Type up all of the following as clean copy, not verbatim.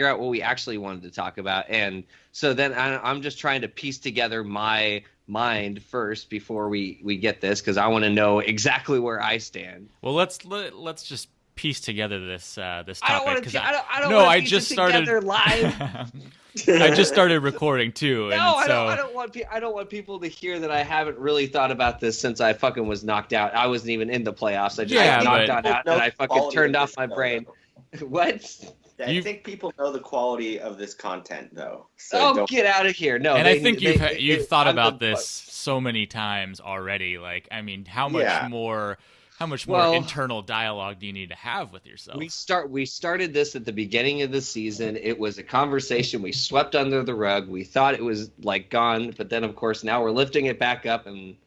out what we actually wanted to talk about. And so then I'm just trying to piece together my mind first before we get this, because I want to know exactly where I stand. Well, let's just piece together this topic. I don't want to piece it together live. I just started recording too. No, I don't want people to hear that I haven't really thought about this since I fucking was knocked out. I wasn't even in the playoffs. I just got knocked out and I fucking turned off my brain. What? I think people know the quality of this content, though. So get out of here! No, and I think you've thought about this so many times already. Like, I mean, how much more internal dialogue do you need to have with yourself? We started this at the beginning of the season. It was a conversation we swept under the rug. We thought it was like gone, but then of course now we're lifting it back up, and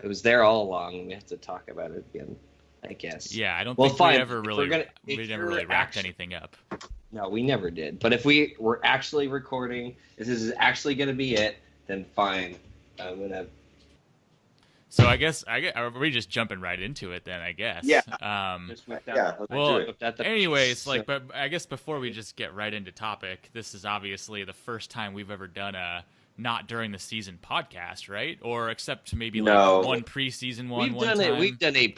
it was there all along. We have to talk about it again, I guess. Yeah, I don't think we never really wrapped anything up. No, we never did. But if we were actually recording, if this is actually going to be it, then fine. I'm gonna. So I guess are we just jumping right into it then? I guess. Yeah. Well, anyways, but I guess before we just get right into topic, this is obviously the first time we've ever done a not during the season podcast, right? Or except maybe like one preseason one. We've done a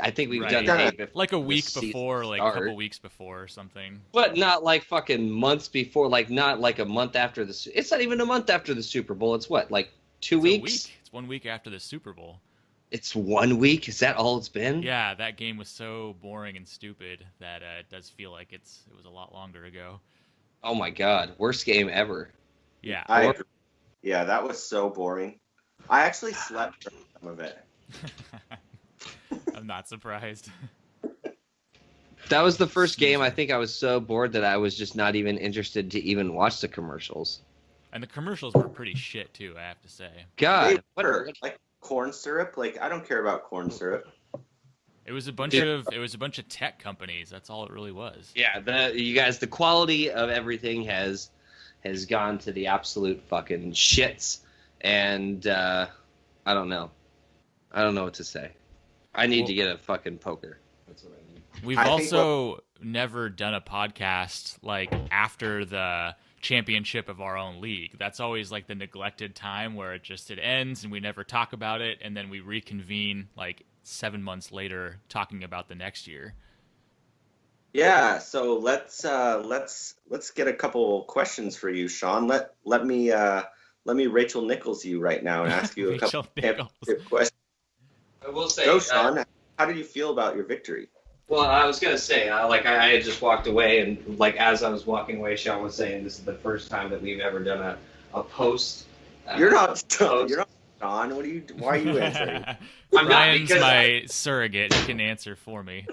I think we've done like a week before, like a couple weeks before or something. But not like fucking months before, like not like a month after the. It's not even a month after the Super Bowl. It's what, like 2 weeks? It's 1 week after the Super Bowl. It's 1 week? Is that all it's been? Yeah, that game was so boring and stupid that it does feel like it was a lot longer ago. Oh my god, worst game ever. Yeah. Yeah, that was so boring. I actually slept during some of it. I'm not surprised. That was the first game I think I was so bored that I was just not even interested to even watch the commercials. And the commercials were pretty shit too, I have to say. God, like corn syrup? Like, I don't care about corn syrup. It was a bunch of tech companies. That's all it really was. Yeah, you guys, the quality of everything has gone to the absolute fucking shits, and I don't know. I don't know what to say. I need to get a fucking poker. That's what I need. We've also never done a podcast like after the championship of our own league. That's always like the neglected time where it ends and we never talk about it, and then we reconvene like 7 months later talking about the next year. Yeah, so let's get a couple questions for you, Sean. Let me Rachel Nichols you right now and ask you a couple championship questions. I will say, so Sean, how did you feel about your victory? Well, I was gonna say, I had just walked away, and like as I was walking away, Sean was saying this is the first time that we've ever done a post. You're not Sean. Why are you answering? Ryan's my surrogate. He can answer for me.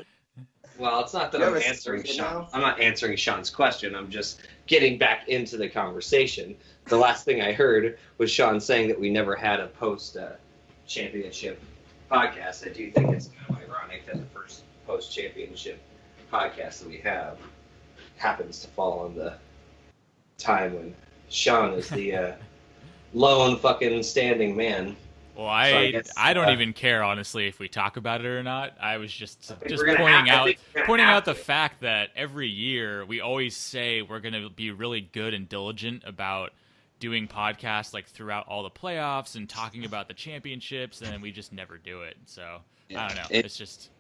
Well, it's not that I'm answering Sean. I'm not answering Sean's question. I'm just getting back into the conversation. The last thing I heard was Sean saying that we never had a post-championship podcast. I do think it's kind of ironic that the first post-championship podcast that we have happens to fall on the time when Sean is the lone fucking standing man. Well, I don't even care, honestly, if we talk about it or not. I was just pointing out the fact that every year we always say we're going to be really good and diligent about doing podcasts like throughout all the playoffs and talking about the championships, and we just never do it. So I don't know. It's just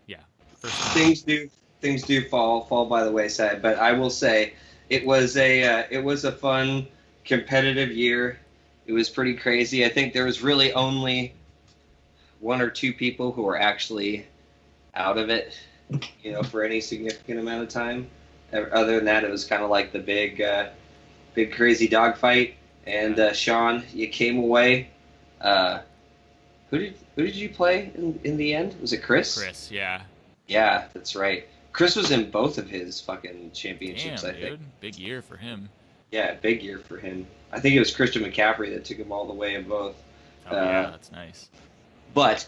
things do fall by the wayside. But I will say it was a fun competitive year. It was pretty crazy. I think there was really only one or two people who were actually out of it, for any significant amount of time. Other than that, it was kind of like the big crazy dogfight. And Sean, you came away. Who did you play in the end? Was it Chris? Chris, yeah. Yeah, that's right. Chris was in both of his fucking championships. Damn, I think. Dude. Big year for him. Yeah, big year for him. I think it was Christian McCaffrey that took him all the way in both. Oh, yeah, that's nice. But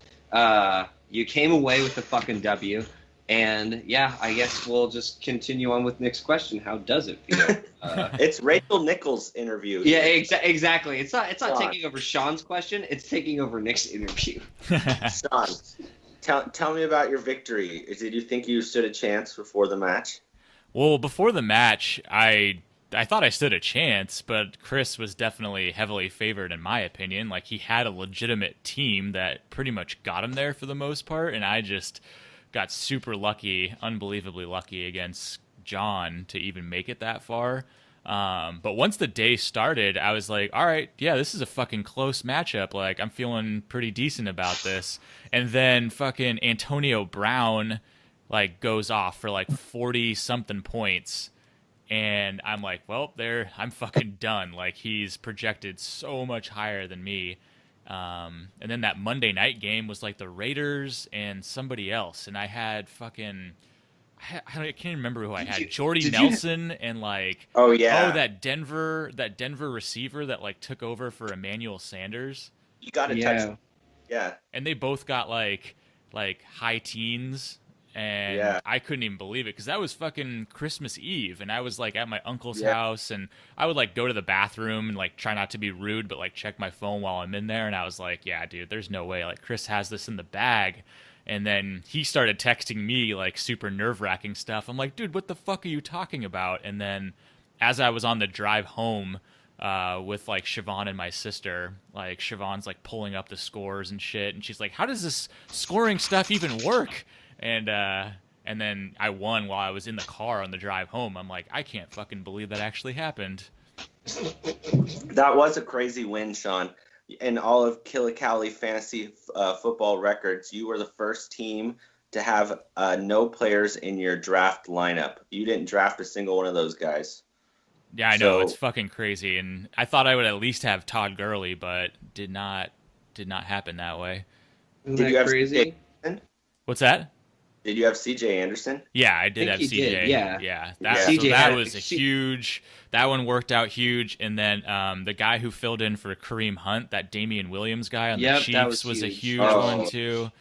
you came away with the fucking W, and yeah, I guess we'll just continue on with Nick's question. How does it feel? It's Rachel Nichols' interview. Yeah, exactly. It's not taking over Sean's question. It's taking over Nick's interview. Sean, tell me about your victory. Did you think you stood a chance before the match? Well, before the match, I thought I stood a chance, but Chris was definitely heavily favored in my opinion. Like, he had a legitimate team that pretty much got him there for the most part, and I just got super lucky, unbelievably lucky against John to even make it that far. But once the day started, I was like, all right, yeah, this is a fucking close matchup. Like, I'm feeling pretty decent about this. And then fucking Antonio Brown, like, goes off for like 40 something points. And I'm like, well, I'm fucking done. Like, he's projected so much higher than me. And then that Monday night game was like the Raiders and somebody else. And I had fucking, I can't remember who I had. Jordy Nelson and like, that Denver receiver that like took over for Emmanuel Sanders. You got a touch. Yeah. And they both got like high teens. And I couldn't even believe it because that was fucking Christmas Eve, and I was like at my uncle's house, and I would like go to the bathroom and like try not to be rude, but like check my phone while I'm in there, and I was like, yeah, dude, there's no way, like Chris has this in the bag. And then he started texting me like super nerve-wracking stuff. I'm like, dude, what the fuck are you talking about? And then as I was on the drive home with like Siobhan and my sister, like Siobhan's like pulling up the scores and shit, and she's like, how does this scoring stuff even work? And then I won while I was in the car on the drive home. I'm like, I can't fucking believe that actually happened. That was a crazy win, Sean. In all of Killicali fantasy football records, you were the first team to have no players in your draft lineup. You didn't draft a single one of those guys. Yeah, I know. It's fucking crazy. And I thought I would at least have Todd Gurley, but did not happen that way. Did you have crazy? What's that? Did you have CJ Anderson? Yeah, I did have CJ. Yeah. That was a huge. That one worked out huge. And then the guy who filled in for Kareem Hunt, that Damian Williams guy on the Chiefs, was a huge one too.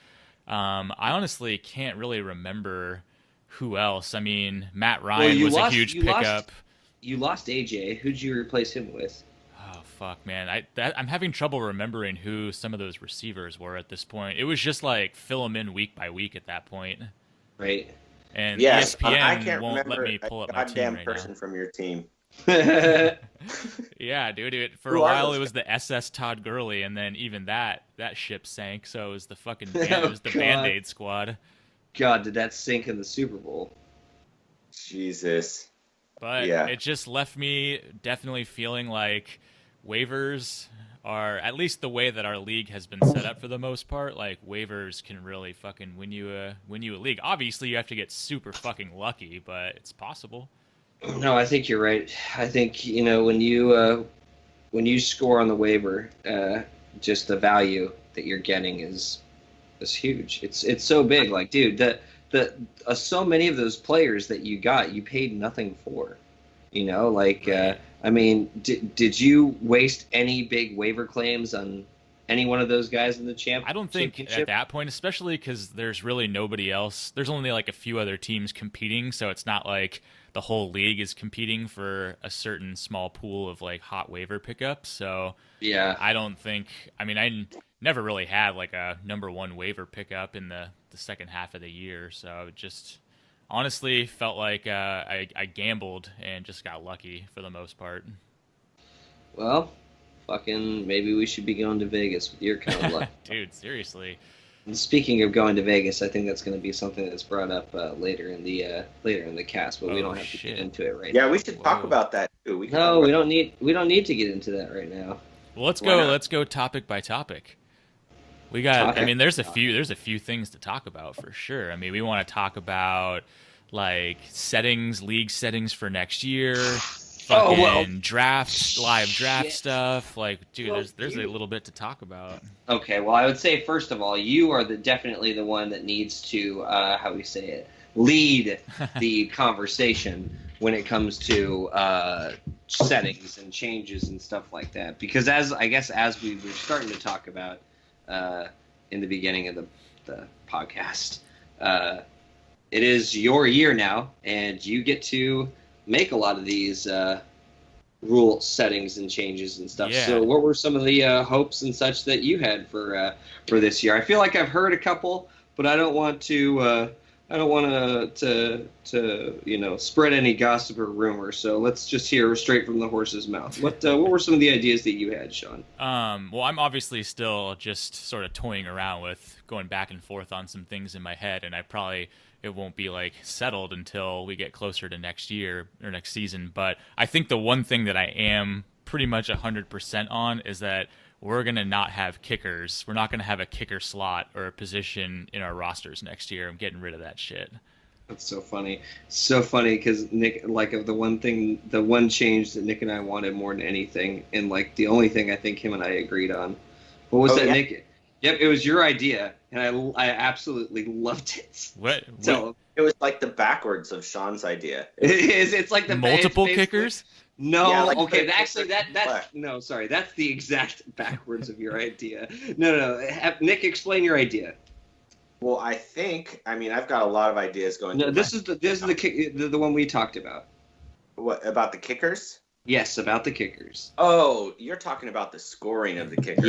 I honestly can't really remember who else. I mean, Matt Ryan was a huge pickup. You lost AJ. Who'd you replace him with? Oh fuck, man! I'm having trouble remembering who some of those receivers were at this point. It was just like fill them in week by week at that point, right? And ESPN won't let me pull up my team right person from your team. Yeah, dude. For a while, it was the SS Todd Gurley, and then even that ship sank. So it was the fucking Band-Aid squad. God, did that sink in the Super Bowl? Jesus. But it just left me definitely feeling like waivers are, at least the way that our league has been set up for the most part, like waivers can really fucking win you a league. Obviously, you have to get super fucking lucky, but it's possible. No, I think you're right. I think when you score on the waiver, just the value that you're getting is huge. It's so big. Like, dude, so many of those players that you got, you paid nothing for. I mean, did you waste any big waiver claims on any one of those guys in the championship? I don't think at that point, especially because there's really nobody else. There's only like a few other teams competing, so it's not like the whole league is competing for a certain small pool of like hot waiver pickups. So yeah, I don't think. I mean, I never really had like a number one waiver pickup in the second half of the year, so it just honestly felt like I gambled and just got lucky for the most part. Well, fucking maybe we should be going to Vegas with your kind of luck. Dude, seriously. And speaking of going to Vegas, I think that's going to be something that's brought up later in the cast, but we don't have to get into it right now. Yeah, we should talk about that too. We don't need to get into that right now. Well, let's go topic by topic. We got. I mean, there's a few things to talk about for sure. I mean, we want to talk about like league settings for next year, live draft stuff. Like, dude, there's a little bit to talk about. Okay, well, I would say first of all, you are definitely the one that needs to lead the conversation when it comes to settings and changes and stuff like that. Because as we were starting to talk about in the beginning of the podcast, it is your year now, and you get to make a lot of these rule settings and changes and stuff. Yeah. So what were some of the hopes and such that you had for this year? I feel like I've heard a couple, but I don't want to to spread any gossip or rumor. So let's just hear straight from the horse's mouth. What were some of the ideas that you had, Sean? Well, I'm obviously still just sort of toying around with going back and forth on some things in my head, and it won't be like settled until we get closer to next year or next season. But I think the one thing that I am pretty much 100% on is that we're going to not have kickers. We're not going to have a kicker slot or a position in our rosters next year. I'm getting rid of that shit. That's so funny. So funny because Nick, like, the one change that Nick and I wanted more than anything, and like the only thing I think him and I agreed on. What was that, yeah. Nick? Yep, it was your idea, and I absolutely loved it. What? So it was like the backwards of Sean's idea. It's like the multiple kickers. No, yeah, like that's the exact backwards of your idea. No. Nick, explain your idea. Well, I've got a lot of ideas going. No, this is the one we talked about. What about the kickers? Yes, about the kickers. Oh, you're talking about the scoring of the kickers.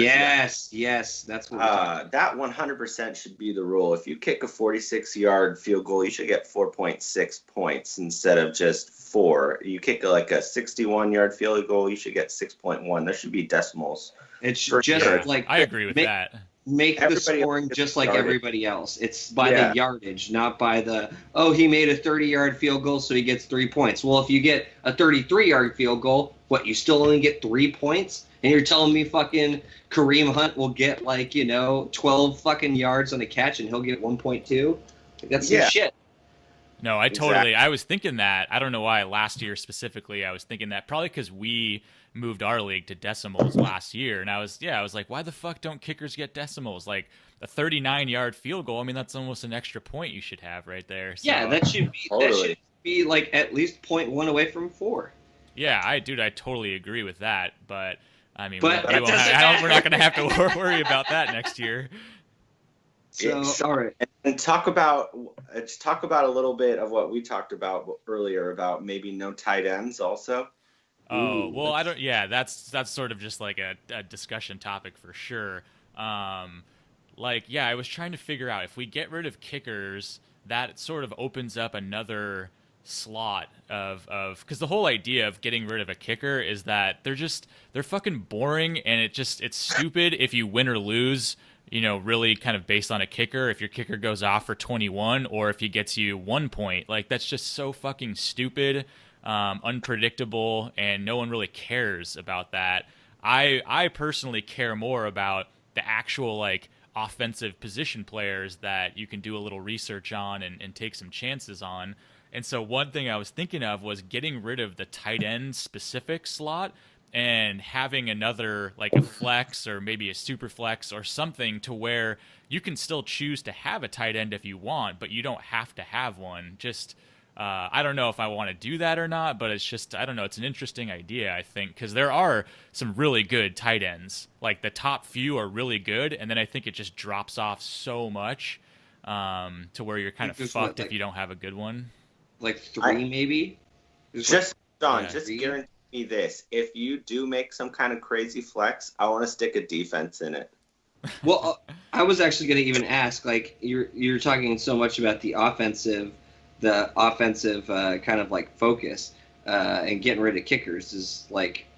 Yes, that's what. That 100% should be the rule. If you kick a 46-yard field goal, you should get 4.6 points instead of just 4. You kick like a 61-yard field goal, you should get 6.1. There should be decimals. It's just like I agree with that. Make the scoring just like everybody else. It's by the yardage, not by he made a 30-yard field goal, so he gets 3 points. Well, if you get a 33-yard field goal, you still only get 3 points? And you're telling me fucking Kareem Hunt will get 12 fucking yards on a catch and he'll get 1.2? That's some shit. No, I was thinking that. I don't know why last year specifically I was thinking that. Probably because we moved our league to decimals last year. And I was like, why the fuck don't kickers get decimals? Like a 39-yard field goal, that's almost an extra point you should have right there. So, yeah, that should be like at least 0.1 away from 4. Yeah, I totally agree with that. But, we're not going to have to worry about that next year. So, all right. And talk about a little bit of what we talked about earlier about maybe no tight ends also. Oh, well, I don't. Yeah, that's sort of just like a discussion topic for sure. I was trying to figure out if we get rid of kickers, that sort of opens up another slot of because the whole idea of getting rid of a kicker is that they're fucking boring, and it's stupid if you win or lose. Really kind of based on a kicker, if your kicker goes off for 21 or if he gets you 1 point. Like, that's just so fucking stupid, unpredictable, and no one really cares about that. I personally care more about the actual, offensive position players that you can do a little research on and take some chances on. And so one thing I was thinking of was getting rid of the tight end specific slot and having another, a flex or maybe a super flex or something to where you can still choose to have a tight end if you want, but you don't have to have one. Just, I don't know if I want to do that or not, but it's just, I don't know. It's an interesting idea, I think, because there are some really good tight ends. Like, the top few are really good, and then I think it just drops off so much to where you're kind of fucked if you don't have a good one. Like 3, maybe? Guarantee me this. If you do make some kind of crazy flex, I want to stick a defense in it. Well, I was actually going to even ask, you're talking so much about the offensive kind of focus and getting rid of kickers is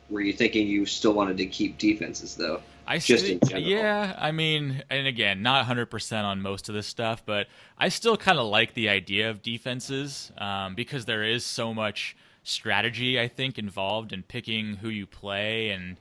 were you thinking you still wanted to keep defenses though? In general. Yeah, and again, not 100% on most of this stuff, but I still kind of like the idea of defenses because there is so much strategy, I think, involved in picking who you play, and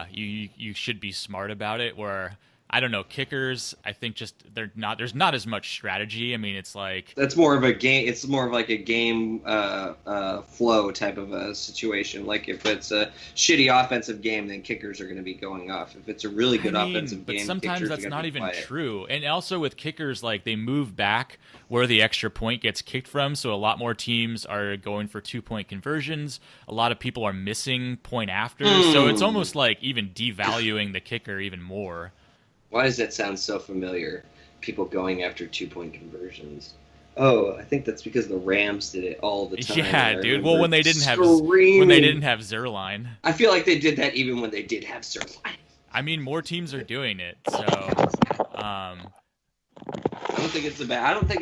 you should be smart about it. Where I don't know, kickers, I think just there's not as much strategy. It's like that's more of a game. It's more of like a game flow type of a situation. Like if it's a shitty offensive game, then kickers are going to be going off. If it's a really good offensive game, but sometimes that's not even true. And also with kickers, they move back where the extra point gets kicked from, so a lot more teams are going for 2-point conversions. A lot of people are missing point after, so it's almost like even devaluing the kicker even more. Why does that sound so familiar? People going after 2-point conversions. Oh, I think that's because the Rams did it all the time. Yeah, dude. Well, when they didn't have Zerline. I feel like they did that even when they did have Zerline. More teams are doing it. So, I don't think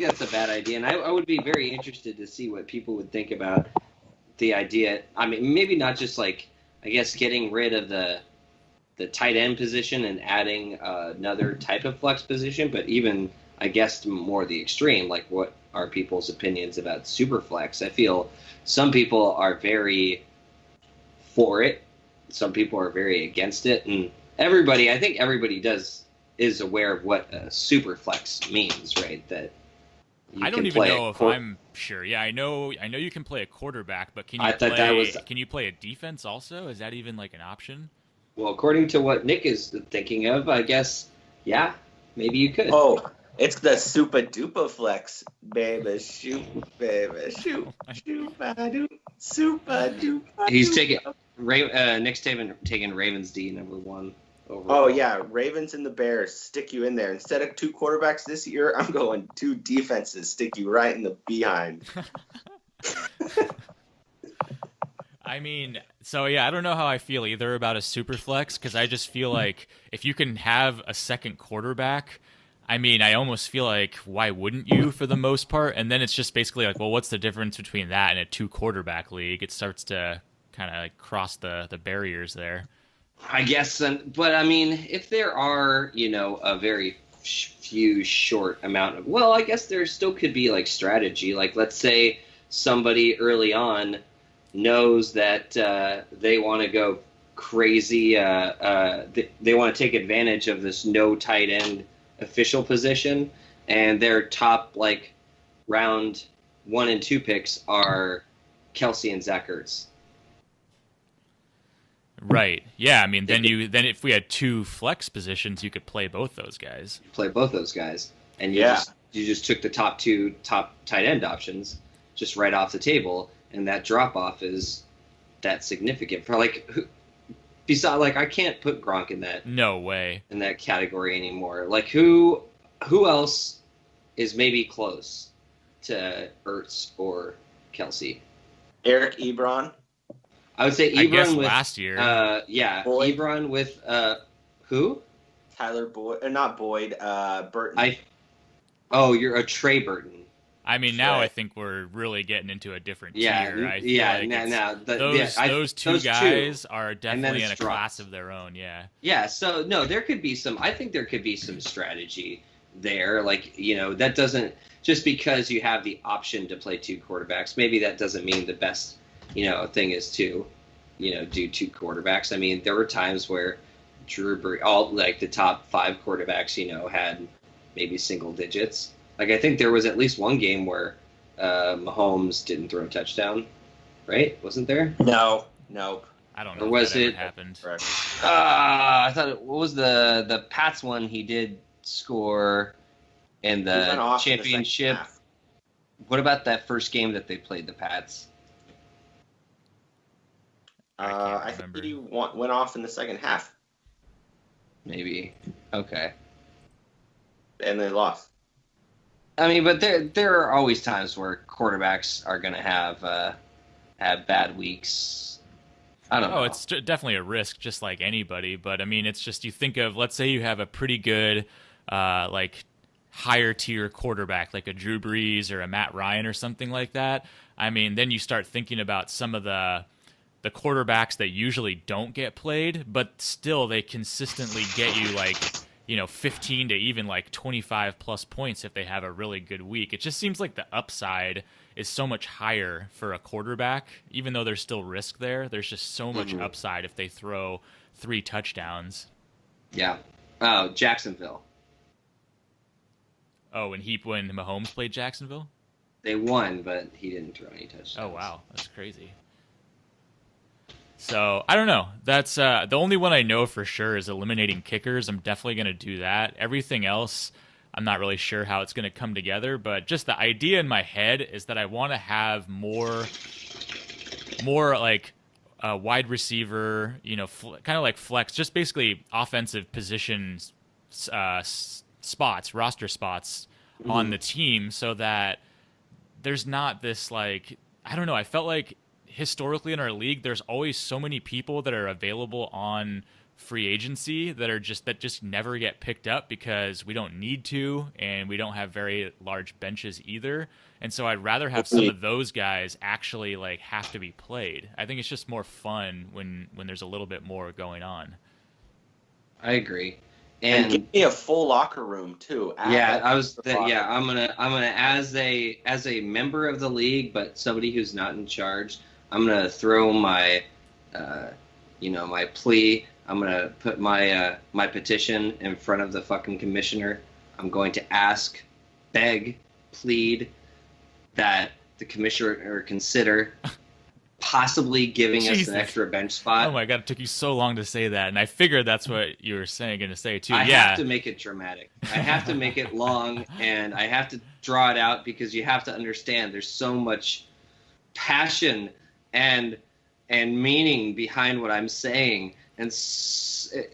that's a bad idea, and I would be very interested to see what people would think about the idea. I mean, maybe not just like, I guess, getting rid of the tight end position and adding another type of flex position, but even, I guess, more the extreme, like what are people's opinions about super flex? I feel some people are very for it, some people are very against it, and I think everybody is aware of what a super flex means, right? That I don't even know if I'm sure. Yeah, I know you can play a quarterback, but can you play a defense also? Is that even like an option? Well, according to what Nick is thinking of, I guess, yeah, maybe you could. Oh, it's the super duper flex, baby. Shoot, baby. Shoot, super duper. He's taking Nick's taking Ravens D #1 overall. Oh yeah, Ravens and the Bears stick you in there. Instead of 2 quarterbacks this year, I'm going 2 defenses, stick you right in the behind. I mean, so yeah, I don't know how I feel either about a super flex, because I just feel like if you can have a second quarterback, I mean, I almost feel like why wouldn't you for the most part? And then it's just basically like, well, what's the difference between that and a 2 quarterback league? It starts to kind of like cross the barriers there. I guess, but I mean, if there are, a very few short amount of, well, I guess there still could be like strategy. Like, let's say somebody early on knows that they want to go crazy. They want to take advantage of this no tight end official position, and their top like round 1 and 2 picks are Kelsey and Zach Ertz. Right. Yeah. I mean, then if we had 2 flex positions, you could play both those guys. And you just took the top tight end options just right off the table, and that drop off is that significant. For like, besides, like, I can't put Gronk in that. No way. In that category anymore. Like, who else is maybe close to Ertz or Kelsey? Eric Ebron. I would say Ebron, I guess with last year. Boyd. Ebron with who? Tyler Boyd, or not Boyd. Burton. You're a Trey Burton. I mean, now I think we're really getting into a different tier. Those two guys are definitely in a class of their own. Yeah. Yeah. So no, there could be some. I think there could be some strategy there. Like, that doesn't, just because you have the option to play 2 quarterbacks, maybe that doesn't mean the best thing is to, do 2 quarterbacks. I mean, there were times where Drew Brees, all like the top 5 quarterbacks, had maybe single digits. Like, I think there was at least one game where Mahomes didn't throw a touchdown, right? Wasn't there? No. I don't know. Or was it happened? I thought what was the Pats one? He did score in the championship. What about that first game that they played, the Pats? I think he went off in the second half. Maybe. Okay. And they lost. I mean, but there are always times where quarterbacks are going to have bad weeks. I don't know. Oh, it's definitely a risk, just like anybody. But I mean, it's just, you think of, let's say you have a pretty good, like, higher tier quarterback, like a Drew Brees or a Matt Ryan or something like that. I mean, then you start thinking about some of the quarterbacks that usually don't get played, but still they consistently get you like, 15 to even like 25 plus points if they have a really good week. It just seems like the upside is so much higher for a quarterback, even though there's still risk there. There's just so much upside if they throw 3 touchdowns. Yeah. Oh, Jacksonville. Oh, when Mahomes played Jacksonville? They won, but he didn't throw any touchdowns. Oh, wow. That's crazy. So, I don't know. That's the only one I know for sure is eliminating kickers. I'm definitely going to do that. Everything else, I'm not really sure how it's going to come together, but just the idea in my head is that I want to have more like a wide receiver, kind of like flex, just basically offensive positions, roster spots on the team, so that there's not this, like, I don't know, I felt like historically in our league, there's always so many people that are available on free agency that just never get picked up because we don't need to, and we don't have very large benches either. And so I'd rather have some of those guys actually like have to be played. I think it's just more fun when there's a little bit more going on. I agree. And give me a full locker room too. I'm gonna as a member of the league, but somebody who's not in charge, I'm gonna throw my my plea. I'm gonna put my petition in front of the fucking commissioner. I'm going to ask, beg, plead that the commissioner consider possibly giving us an extra bench spot. Oh my god, it took you so long to say that, and I figured that's what you were going to say too. I have to make it dramatic. I have to make it long, and I have to draw it out because you have to understand there's so much passion and meaning behind what I'm saying, and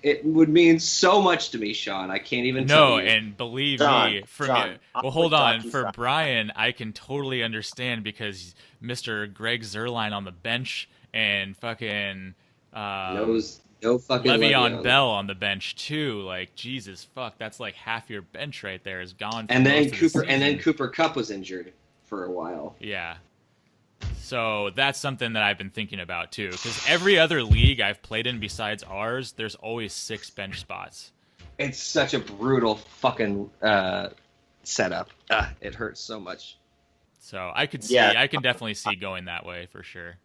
it would mean so much to me, Sean. I can't even tell you. No, and believe me, hold on. For Brian, I can totally understand because Mr. Greg Zuerlein on the bench and fucking no fucking Le'Veon Bell on the bench too. Like Jesus fuck, that's like half your bench right there is gone. And then Cooper Kupp was injured for a while. Yeah. So that's something that I've been thinking about too, because every other league I've played in besides ours, there's always 6 bench spots. It's such a brutal fucking setup. It hurts so much. So I can definitely see going that way for sure.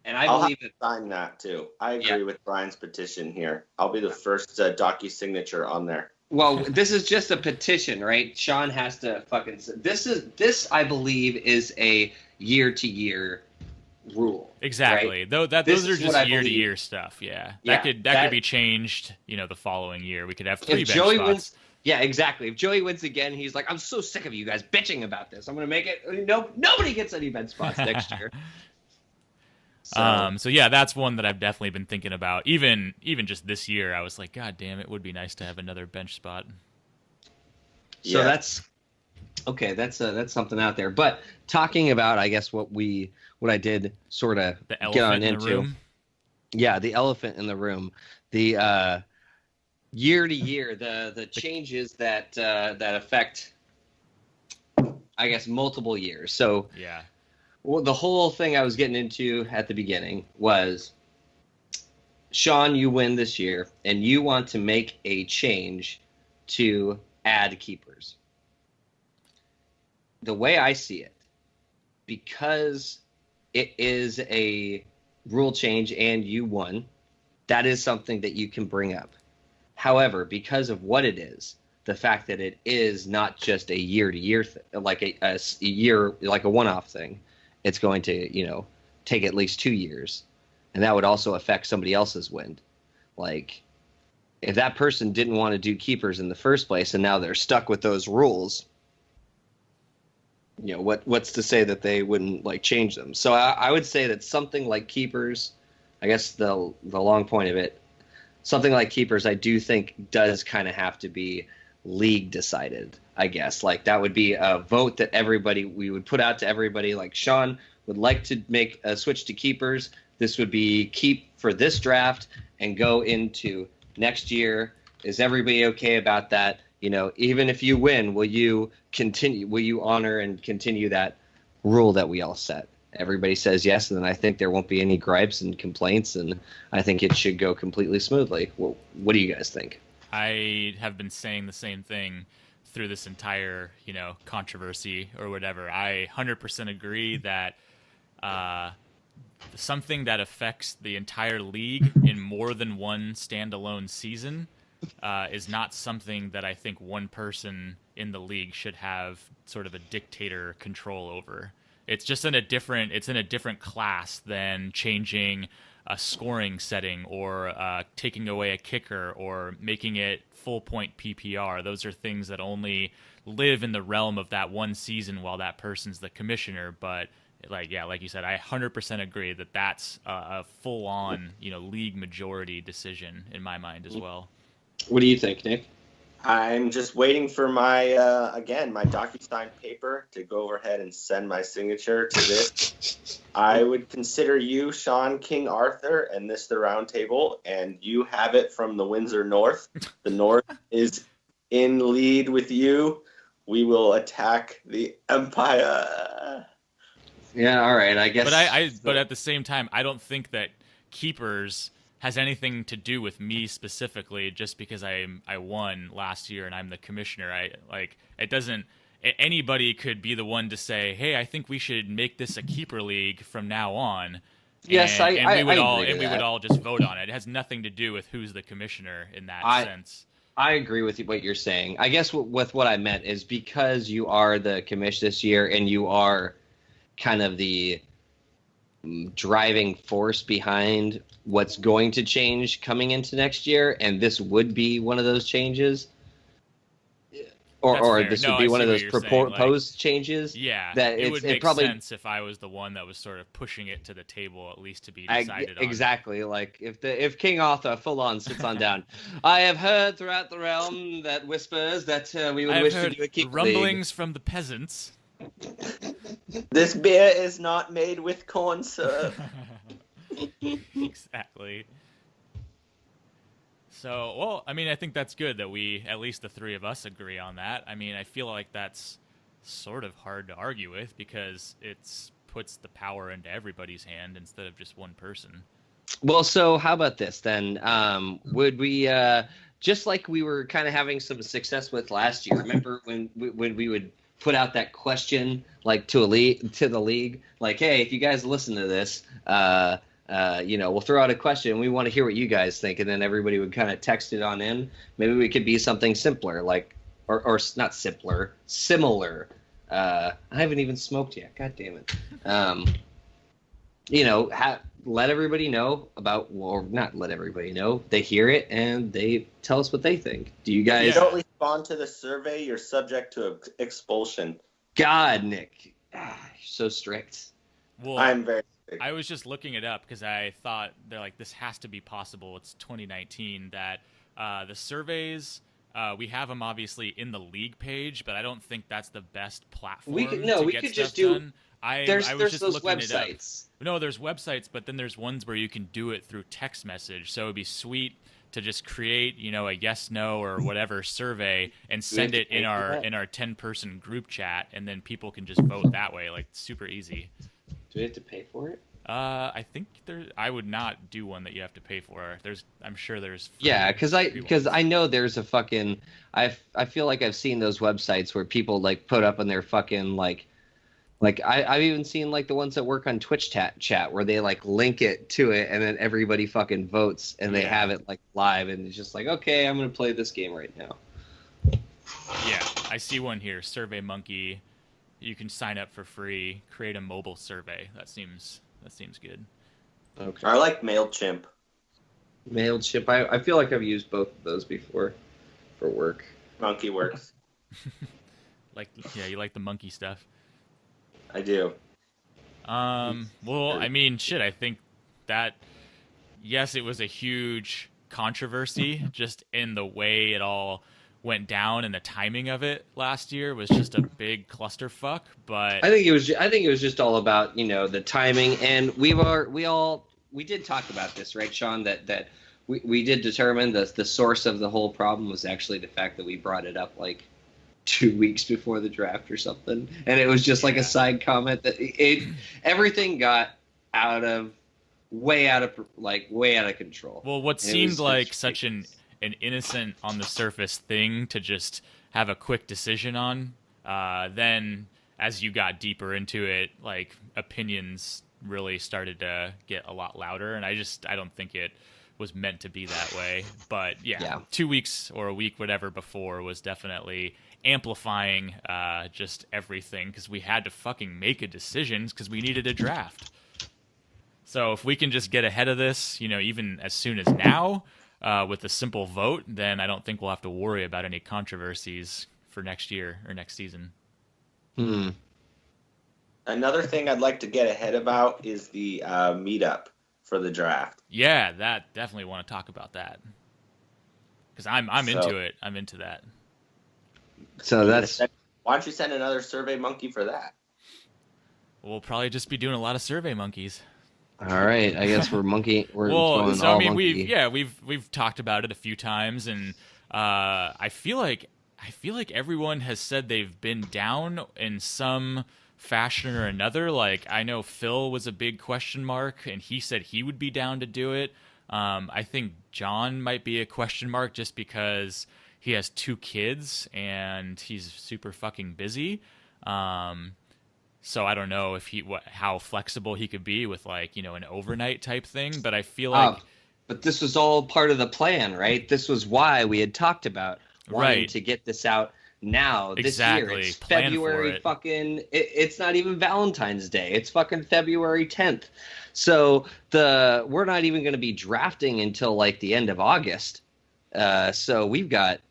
And I believe it. Sign that too. I agree with Brian's petition here. I'll be the first docu-signature on there. Well, this is just a petition, right? Sean has to fucking. This I believe is a year-to-year rule. Exactly. Right? Those are just year-to-year stuff. Yeah. That could be changed. The following year we could have 3 bench spots. Yeah, exactly. If Joey wins again, he's like, I'm so sick of you guys bitching about this. I'm gonna make it. Nobody gets any bench spots next year. So yeah, that's one that I've definitely been thinking about. Even just this year, I was like, God damn, it would be nice to have another bench spot. So that's okay. That's something out there. But talking about, I guess what I did sort of get on into. The room. Yeah, the elephant in the room. The year to year, the changes that affect, I guess, multiple years. So yeah. Well, the whole thing I was getting into at the beginning was, Sean, you win this year, and you want to make a change to add keepers. The way I see it, because it is a rule change and you won, that is something that you can bring up. However, because of what it is, the fact that it is not just a year-to-year like a year, like a one-off thing, it's going to, take at least 2 years. And that would also affect somebody else's win. Like, if that person didn't want to do keepers in the first place and now they're stuck with those rules, what's to say that they wouldn't, change them? So I would say that something like keepers, I guess the long point of it, something like keepers I do think does kind of have to be league decided, I guess. Like, that would be a vote that we would put out to everybody. Like, Sean would like to make a switch to keepers. This would be keep for this draft and go into next year. Is everybody okay about that? Even if you win, will you honor and continue that rule that we all set? Everybody says yes, and then I think there won't be any gripes and complaints, and I think it should go completely smoothly. Well, what do you guys think? I have been saying the same thing through this entire, controversy or whatever. I 100% agree that something that affects the entire league in more than one standalone season is not something that I think one person in the league should have sort of a dictator control over. It's just in a different class than changing a scoring setting or taking away a kicker or making it full point PPR. Those are things that only live in the realm of that one season while that person's the commissioner. But like you said, I 100% agree that that's a full on, league majority decision in my mind as well. What do you think, Nick? I'm just waiting for my my DocuSign paper to go overhead and send my signature to this. I would consider you, Sean, King Arthur, and this the Round Table, and you have it from the Windsor North. The North is in lead with you. We will attack the Empire. Yeah, all right, I guess. But at the same time, I don't think that Keepers has anything to do with me specifically, just because I won last year and I'm the commissioner. It doesn't. Anybody could be the one to say, "Hey, I think we should make this a keeper league from now on." Yes, we would all just vote on it. It has nothing to do with who's the commissioner in that sense. I agree with what you're saying. I guess with what I meant is because you are the commission this year and you are kind of the driving force behind what's going to change coming into next year, and this would be one of those changes, or this would be one of those proposed changes. Yeah, that it would make sense if I was the one that was sort of pushing it to the table, at least to be decided on. Exactly, like if King Arthur full on sits on down. I have heard throughout the realm that whispers that we would wish to do a keeper rumblings league. From the peasants. This beer is not made with corn syrup. Exactly. So, well, I mean, I think that's good that at least the three of us agree on that. I mean, I feel like that's sort of hard to argue with because it puts the power into everybody's hand instead of just one person. Well, so how about this then? Would we, just like we were kind of having some success with last year, remember when we would put out that question like to the league, like, hey, if you guys listen to this, we'll throw out a question. We want to hear what you guys think, and then everybody would kind of text it on in. Maybe we could be something simpler, like, or not simpler, similar. I haven't even smoked yet. God damn it. Let everybody know about, or not let everybody know. They hear it and they tell us what they think. Do you guys? If you don't respond to the survey, you're subject to expulsion. God, Nick, you're so strict. Well, I'm very. I was just looking it up because I thought they're like, this has to be possible. It's 2019 that the surveys, we have them obviously in the league page, but I don't think that's the best platform. We could just do. Done. There's just those websites. No, there's websites, but then there's ones where you can do it through text message. So it'd be sweet to just create, a yes, no, or whatever survey and send it in our 10-person group chat, and then people can just vote that way, like super easy. Do we have to pay for it? I think I would not do one that you have to pay for. I'm sure there's. Yeah, because I know there's a fucking. I feel like I've seen those websites where people like put up on their fucking like I've even seen like the ones that work on Twitch chat where they like link it to it and then everybody fucking votes and they have it like live and it's just like, okay, I'm gonna play this game right now. Yeah, I see one here. Survey Monkey. You can sign up for free. Create a mobile survey. That seems good. Okay. I like MailChimp. MailChimp. I feel like I've used both of those before for work. Monkey works. You like the monkey stuff. I do. Well, I mean, shit, I think that, yes, it was a huge controversy just in the way it all went down, and the timing of it last year was just a big clusterfuck. But I think it was just all about the timing, and we did talk about this, right, Sean? That we did determine the source of the whole problem was actually the fact that we brought it up like 2 weeks before the draft or something, and it was just like a side comment that everything got way out of control. Well, what seemed like such an innocent on the surface thing to just have a quick decision on, then as you got deeper into it, like opinions really started to get a lot louder, and I don't think it was meant to be that way. But yeah. 2 weeks or a week, whatever, before was definitely amplifying just everything because we had to fucking make a decision because we needed a draft. So if we can just get ahead of this, even as soon as now with a simple vote, then I don't think we'll have to worry about any controversies for next year or next season. Another thing I'd like to get ahead about is the meetup for the draft. Yeah, that definitely want to talk about that. Because I'm into it. I'm into that. So that's. Why don't you send another Survey Monkey for that? We'll probably just be doing a lot of Survey Monkeys. All right, I guess we're monkey. We're well, so I mean, monkey. we've talked about it a few times, and I feel like everyone has said they've been down in some fashion or another. Like, I know Phil was a big question mark, and he said he would be down to do it. I think John might be a question mark just because he has 2 kids and he's super fucking busy. So I don't know if how flexible he could be with, like, you know, an overnight type thing. But I feel like, but this was all part of the plan, right? This was why we had talked about wanting to get this out now. This year, it's February fucking. It's not even Valentine's Day. It's fucking February 10th. So we're not even going to be drafting until like the end of August. So we've got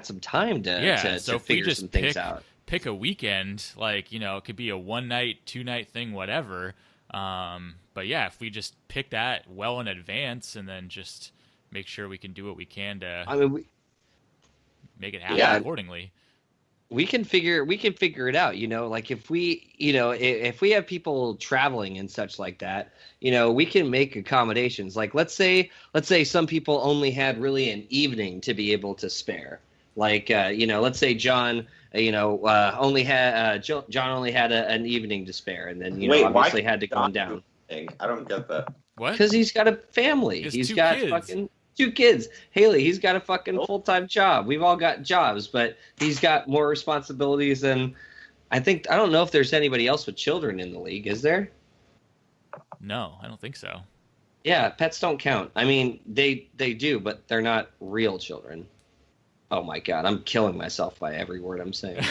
some time to figure some things out. Pick a weekend, like, you know, it could be a 1-night, 2-night thing, whatever. But yeah, if we just pick that well in advance and then just make sure we can do what we can to make it happen accordingly. We can figure it out, you know, like if we have people traveling and such like that, you know, we can make accommodations. Like let's say some people only had really an evening to be able to spare. Like, you know, let's say John, only had John only had an evening to spare, and then obviously had to come down. I don't get that. What? Because he's got a family. He's got kids. Fucking 2 kids. Haley, he's got a fucking full-time job. We've all got jobs, but he's got more responsibilities than I don't know if there's anybody else with children in the league. Is there? No, I don't think so. Yeah, pets don't count. I mean, they do, but they're not real children. Oh my God, I'm killing myself by every word I'm saying.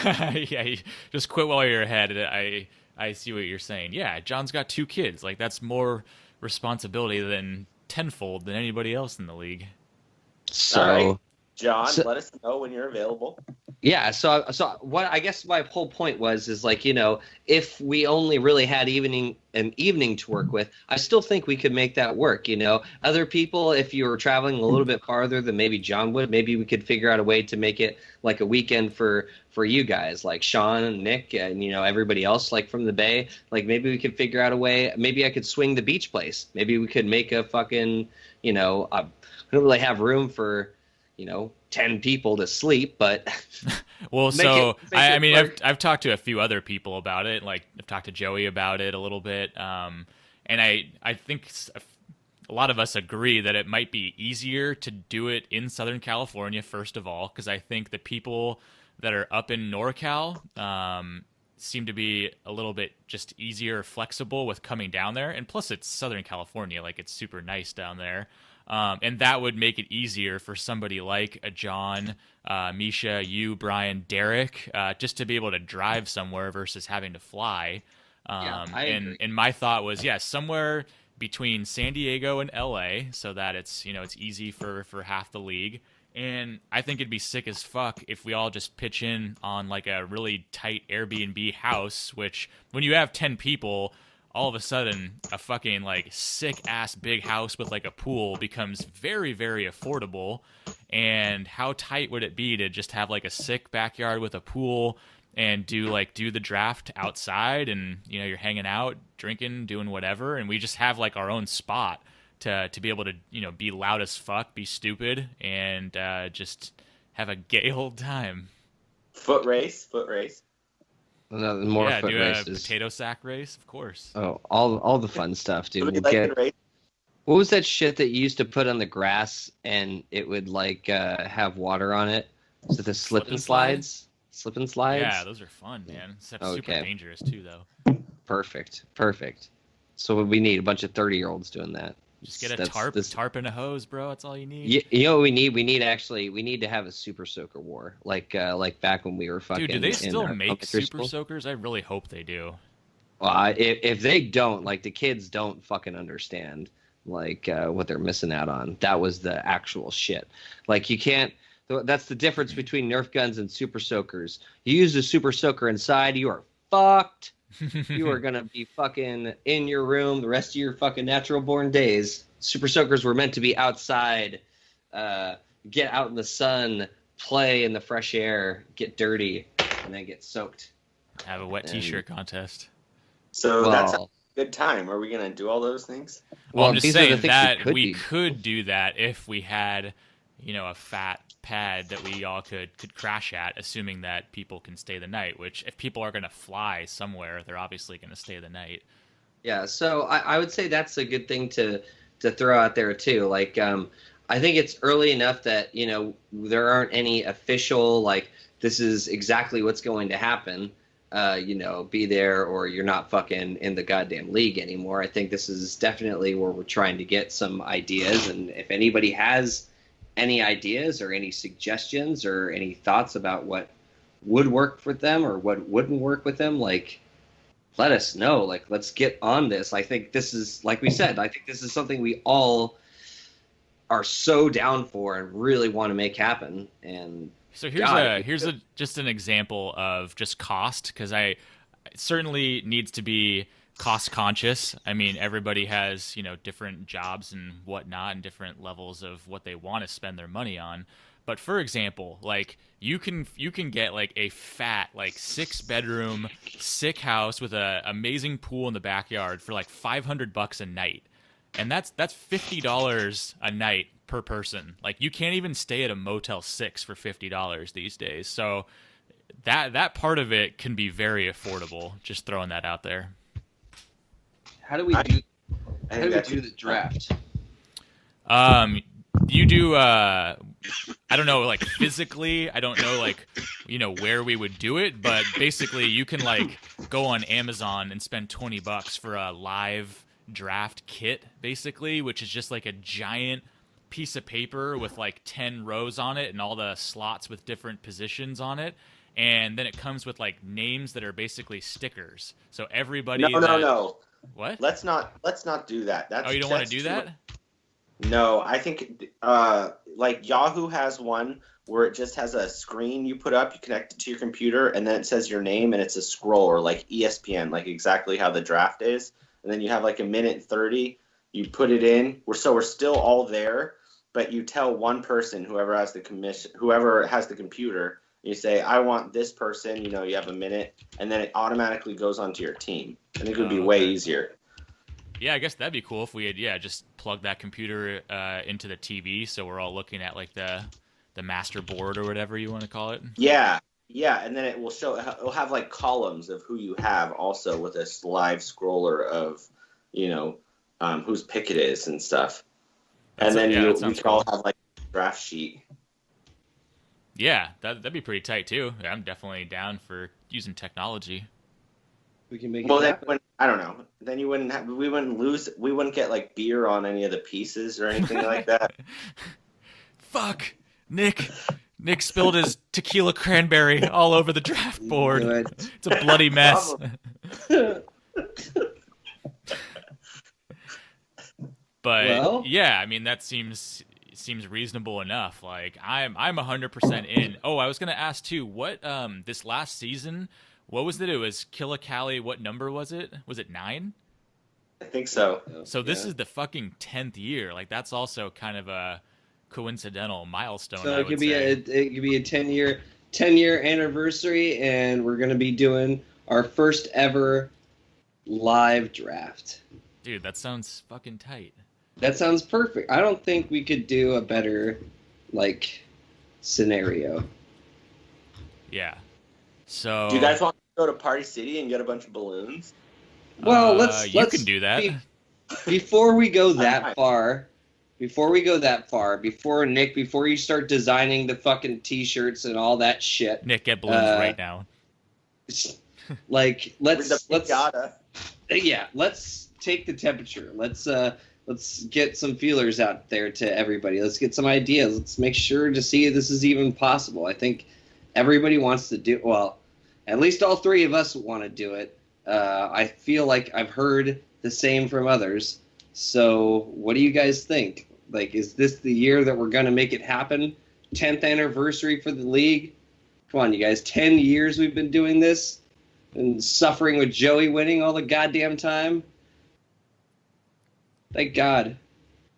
Yeah, just quit while you're ahead. I see what you're saying. Yeah, John's got 2 kids. Like, that's more responsibility than tenfold than anybody else in the league. So, all right, John, let us know when you're available. Yeah, so what I guess my whole point is like, you know, if we only really had an evening to work with, I still think we could make that work, you know. Other people, if you were traveling a little bit farther than maybe John would, maybe we could figure out a way to make it like a weekend for you guys, like Sean and Nick and, you know, everybody else, like from the Bay. Like maybe we could figure out a way. Maybe I could swing the beach place. Maybe we could make a fucking, you know, we don't really have room for, you know, 10 people to sleep, but well, so I mean, I've talked to a few other people about it. Like, I've talked to Joey about it a little bit, and I think a lot of us agree that it might be easier to do it in Southern California first of all, because I think the people that are up in NorCal seem to be a little bit just easier, flexible with coming down there, and plus it's Southern California, like it's super nice down there. And that would make it easier for somebody like a John, Misha, you, Brian, Derek, just to be able to drive somewhere versus having to fly. I agree. And my thought was, somewhere between San Diego and LA, so that it's, you know, it's easy for half the league. And I think it'd be sick as fuck if we all just pitch in on like a really tight Airbnb house, which when you have 10 people, all of a sudden a fucking like sick ass big house with like a pool becomes very, very affordable. And how tight would it be to just have like a sick backyard with a pool and do the draft outside, and, you know, you're hanging out, drinking, doing whatever, and we just have like our own spot to be able to, you know, be loud as fuck, be stupid, and just have a gay old time. Foot race. Another more foot do races. A potato sack race, of course. Oh, all the fun stuff, dude. What was that shit that you used to put on the grass and it would like have water on it? Was it the slip and slides? Slip and slides? Yeah, those are fun, man. Except super dangerous too, though. Perfect. So what we need, a bunch of 30-year-olds doing that. Just get a tarp and a hose, bro. That's all you need. You know what we need? We need to have a Super Soaker war, like back when we were fucking. Dude, do they still make Super Soakers? I really hope they do. Well, if they don't, like, the kids don't fucking understand like what they're missing out on. That was the actual shit. Like, you can't. That's the difference between Nerf guns and Super Soakers. You use a Super Soaker inside, you are fucked. You are going to be fucking in your room the rest of your fucking natural born days. Super Soakers were meant to be outside, get out in the sun, play in the fresh air, get dirty, and then get soaked. Have a wet T-shirt contest. So that's a good time. Are we going to do all those things? Well, I'm just saying that we could do that if we had, a fat pad that we all could crash at, assuming that people can stay the night, which if people are going to fly somewhere, they're obviously going to stay the night. Yeah, so I would say that's a good thing to throw out there too. Like, I think it's early enough that, there aren't any official, like, this is exactly what's going to happen, be there or you're not fucking in the goddamn league anymore. I think this is definitely where we're trying to get some ideas. And if anybody has any ideas or any suggestions or any thoughts about what would work for them or what wouldn't work with them, like, let us know. Like, let's get on this. I think this is, like we said, I think this is something we all are so down for and really want to make happen. And so here's just an example of just cost, because it certainly needs to be cost conscious. I mean, everybody has, different jobs and whatnot and different levels of what they want to spend their money on. But for example, like you can get like a fat, like 6-bedroom, sick house with a amazing pool in the backyard for like $500 a night. And that's $50 a night per person. Like, you can't even stay at a Motel 6 for $50 these days. So that part of it can be very affordable. Just throwing that out there. How do we do the draft? You do, I don't know, like physically, I don't know, like, where we would do it, but basically you can like go on Amazon and spend $20 for a live draft kit, basically, which is just like a giant piece of paper with like 10 rows on it and all the slots with different positions on it. And then it comes with like names that are basically stickers. So everybody. No. What? Let's not do that. You don't want to do that? No, I think like Yahoo has one where it just has a screen you put up, you connect it to your computer, and then it says your name and it's a scroll, or like ESPN, like exactly how the draft is. And then you have like a minute 30, you put it in. We're still all there, but you tell one person, whoever has the computer, you say, I want this person, you have a minute, and then it automatically goes onto your team. I think it would be way easier. Yeah, I guess that'd be cool if we had, just plug that computer into the TV, so we're all looking at like the master board or whatever you want to call it. Yeah, and then it'll have like columns of who you have also with a live scroller of, whose pick it is and stuff. We can all have like a draft sheet. Yeah, that'd be pretty tight too. I'm definitely down for using technology. We can make it happen. I don't know. Then we wouldn't get like beer on any of the pieces or anything like that. Fuck, Nick spilled his tequila cranberry all over the draft board. It's a bloody mess. But yeah, I mean, that seems reasonable enough. Like, I'm 100% in. Oh, I was gonna ask too. What this last season? What was it? It was Killicali. What number was it? Was it 9? I think so. So this is the fucking 10th year. Like, that's also kind of a coincidental milestone. So it could be a 10-year anniversary, and we're gonna be doing our first ever live draft. Dude, that sounds fucking tight. That sounds perfect. I don't think we could do a better scenario. Yeah. So do you guys want to go to Party City and get a bunch of balloons? Well, let's can do that. Before we go that far, before you start designing the fucking t-shirts and all that shit. Nick, get balloons right now. Let's take the temperature. Let's get some feelers out there to everybody. Let's get some ideas. Let's make sure to see if this is even possible. I think everybody wants to do, well, at least all three of us want to do it. I feel like I've heard the same from others. So what do you guys think? Like, is this the year that we're going to make it happen? 10th anniversary for the league? Come on, you guys. 10 years we've been doing this and suffering with Joey winning all the goddamn time. Thank God.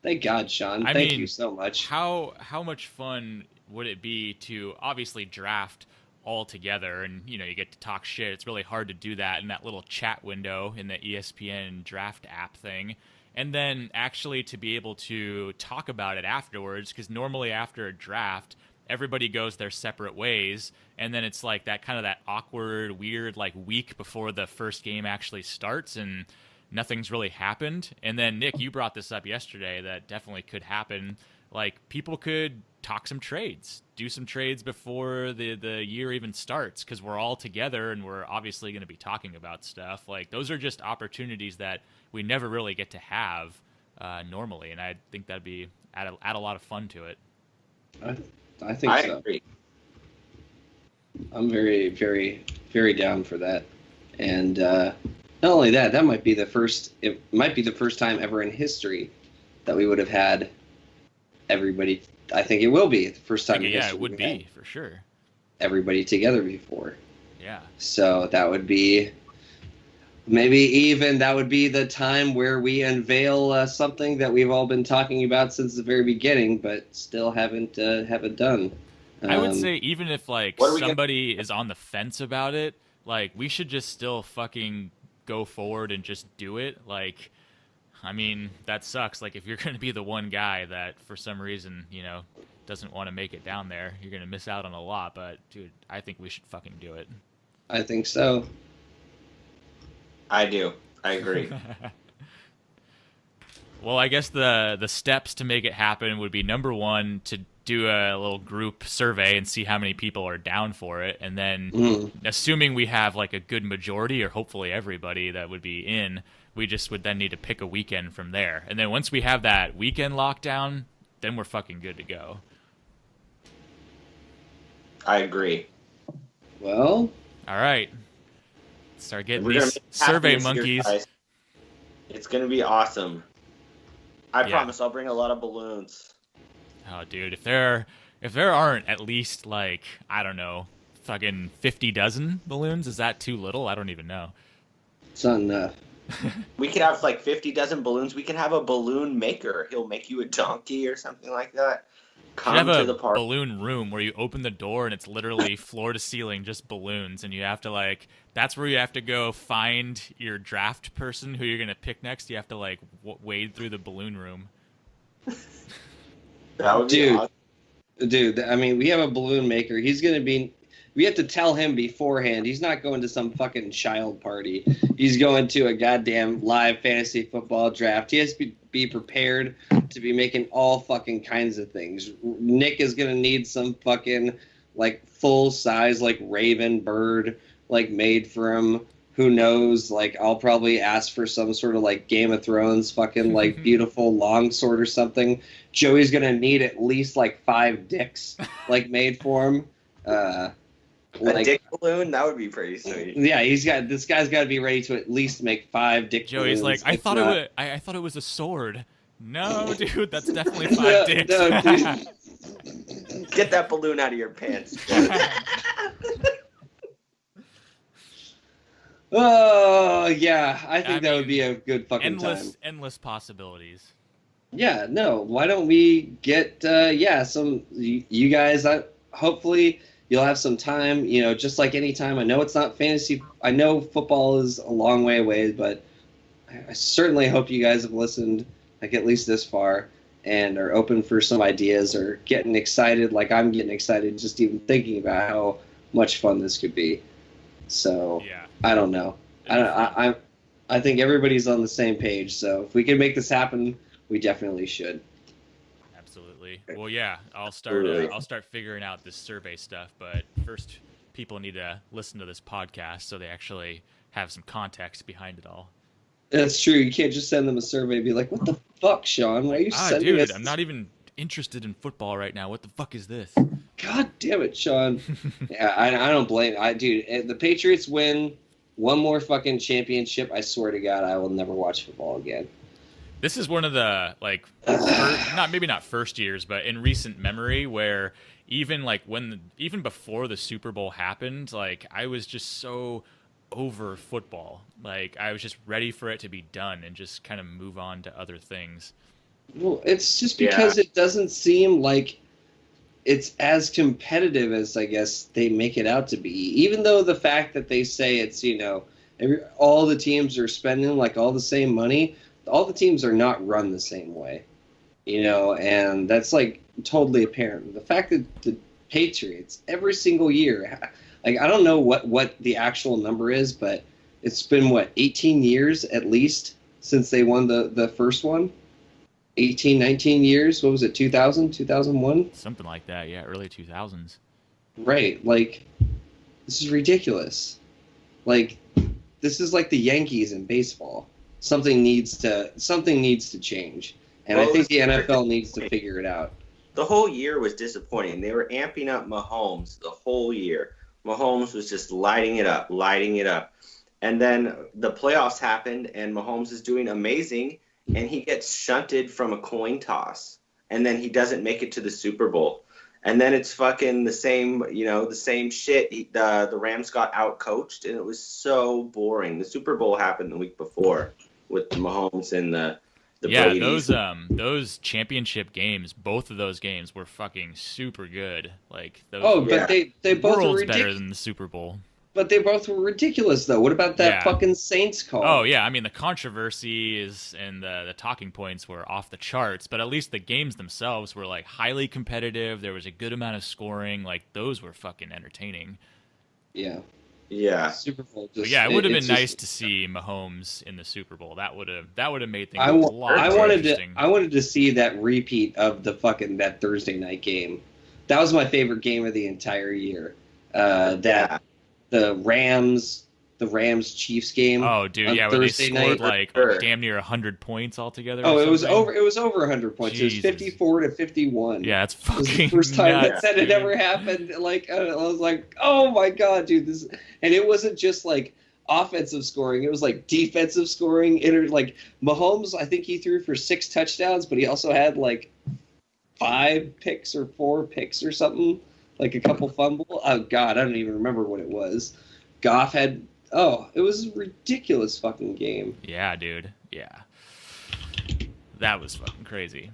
Thank God, Sean. Thank you so much. How much fun would it be to obviously draft all together, and you get to talk shit. It's really hard to do that in that little chat window in the ESPN draft app thing. And then actually to be able to talk about it afterwards, because normally after a draft, everybody goes their separate ways, and then it's like that awkward, weird week before the first game actually starts, and nothing's really happened. And then Nick, you brought this up yesterday that definitely could happen. People could talk some trades, do some trades before the year even starts, because we're all together and we're obviously going to be talking about stuff. Those are just opportunities that we never really get to have normally, and I think that'd be add a lot of fun to it. I think so. Agree. I'm very, very, very down for that. And not only that, it might be the first time ever in history that we would have had everybody. I think it will be the first time in history. Yeah, it would be, for sure. Everybody together before. Yeah. So that would be, maybe even that would be the time where we unveil something that we've all been talking about since the very beginning, but still haven't done. I would say even if somebody is on the fence about it, we should just still fucking go forward and just do it. That sucks. If you're going to be the one guy that for some reason, doesn't want to make it down there, you're going to miss out on a lot. But dude, I think we should fucking do it. I think so. I do. I agree. Well, I guess the steps to make it happen would be, number one, to do a little group survey and see how many people are down for it. And then assuming we have a good majority, or hopefully everybody that would be in, we just would then need to pick a weekend from there. And then once we have that weekend lockdown, then we're fucking good to go. I agree. Well, all right. Start getting these survey monkeys. It's going to be awesome. I promise I'll bring a lot of balloons. Oh, dude, if there aren't at least I don't know, fucking 50 dozen balloons, is that too little? I don't even know. It's not enough. We could have 50 dozen balloons. We can have a balloon maker. He'll make you a donkey or something like that. Come to the park. Balloon room where you open the door and it's literally floor to ceiling, just balloons, and you have to that's where you have to go find your draft person who you're gonna pick next. You have to wade through the balloon room. That would be awesome. Dude, we have a balloon maker. He's gonna be. We have to tell him beforehand. He's not going to some fucking child party. He's going to a goddamn live fantasy football draft. He has to be prepared to be making all fucking kinds of things. Nick is going to need some fucking, full size, raven bird, made for him. Who knows? I'll probably ask for some sort of, Game of Thrones fucking, beautiful longsword or something. Joey's going to need at least, 5 dicks, made for him. A dick balloon? That would be pretty sweet. Yeah, this guy's got to be ready to at least make 5 dick Joey's balloons. I thought it was a sword. No, dude, that's definitely 5 dicks. No, dude. Get that balloon out of your pants. Oh, yeah. I think that would be a good fucking time. Endless possibilities. Yeah, no. Why don't we get, you guys, hopefully you'll have some time, just like any time. I know it's not fantasy. I know football is a long way away, but I certainly hope you guys have listened, at least this far, and are open for some ideas or getting excited like I'm getting excited just even thinking about how much fun this could be. So, yeah. I don't know. I think everybody's on the same page, so if we can make this happen, we definitely should. Absolutely. Well, yeah, I'll start figuring out this survey stuff, but first people need to listen to this podcast so they actually have some context behind it all. That's true. You can't just send them a survey and be like, what the fuck, Sean? Why are you sending us? Dude, I'm not even interested in football right now. What the fuck is this? God damn it, Sean. Yeah, I don't blame dude, if the Patriots win one more fucking championship, I swear to God, I will never watch football again. This is one of the, maybe not first years, but in recent memory where even, even before the Super Bowl happened, I was just so over football. I was just ready for it to be done and just kind of move on to other things. Well, it's just because it doesn't seem like it's as competitive as I guess they make it out to be. Even though the fact that they say it's, all the teams are spending like all the same money, all the teams are not run the same way, and that's like totally apparent. The fact that the Patriots every single year, like I don't know what the actual number is, but it's been 18 years at least since they won the first one. 18, 19 years. What was it? 2000, 2001? Something like that. Yeah, early 2000s. Right. Like, this is ridiculous. Like, this is like the Yankees in baseball. Something needs to change, and I think the NFL needs to figure it out. The whole year was disappointing. They were amping up Mahomes the whole year. Mahomes was just lighting it up. And then the playoffs happened, and Mahomes is doing amazing, and he gets shunted from a coin toss, and then he doesn't make it to the Super Bowl. And then it's fucking the same shit. The Rams got out-coached, and it was so boring. The Super Bowl happened the week before with Mahomes and the Brady's. Those championship games, both of those games were fucking super good. Like those. Oh, but they both were worlds better than the Super Bowl. But they both were ridiculous, though. What about that fucking Saints call? Oh, yeah. I mean, the controversy and the talking points were off the charts, but at least the games themselves were, like, highly competitive. There was a good amount of scoring. Like, those were fucking entertaining. Yeah. Yeah. Super Bowl. It would have been nice to see Mahomes in the Super Bowl. That would have made things a lot more interesting. I wanted to see that repeat of that Thursday night game. That was my favorite game of the entire year. The Rams Chiefs game. Oh, dude, yeah, where they scored like damn near 100 points altogether. Oh, it was over 100 points. Jesus. It was 54-51. Yeah, it's fucking. It was the first time nuts, that had ever happened. Like I was like, oh my god, dude, this. And it wasn't just like offensive scoring; it was like defensive scoring. Like Mahomes, I think he threw for 6 touchdowns, but he also had like 5 picks or 4 picks or something. Like a couple fumble. Oh God, I don't even remember what it was. Goff had. Oh, it was a ridiculous fucking game. Yeah, dude. Yeah, that was fucking crazy.